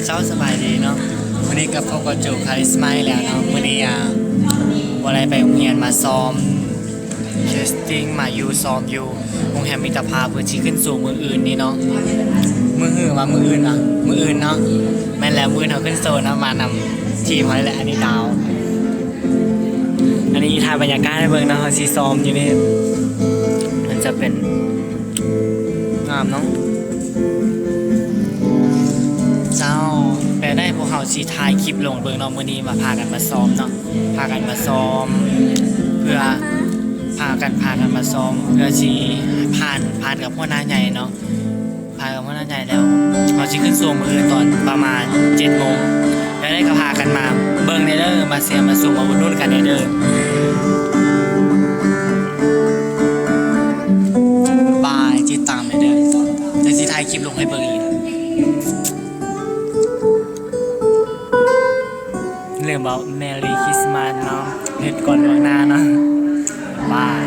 เจ้าสบายดีเนาะวันนี้กับพวกกระจุกคาริสมาแล้วเนาะวันนี้วันไรไปโรงเรียนมาซ้อมเทสติ้งมาอยู่ซ้อมอยู่โรงแรมมิตรภาพเพื่อชี้ขึ้นสู่มืออื่นนี่เนาะมืออื่นมืออื่นอ่ะมืออื่นเนาะแม่นแล้วมือเขาขึ้นโซนนะมานำทีมเขาแหละอันนี้ดาวอันนี้ถ่ายบรรยากาศให้เบิ่งนะเขาซีซ้อมอยู่นี่มันจะเป็นงามเนาะเจ้าแปลได้พวกเขาสีทายคลิปลงเบิ่งเนาะมื้อนี้มาพากันมาซ้อมเนาะพากันมาซ้อมเพื่อพากันมาซ้อมเพื่อสิผ่านกับหัวหน้าใหญ่เนาะผ่านกับหัวหน้าใหญ่แล้วเขาสิขึ้นสู่มื้อตอนประมาณ 7 โมงแล้วได้ก็พากันมาเบิ่งในเด้อมาเสียมาสู่มาอุดหนุนกันในเด้อบายติดตามในเด้อแต่สิถ่ายคลิปลงให้เบิ่งอีกเรื่องabout Merry Christmas เนาะเฮ็ดก่อนล่วงหน้าเนาะบาย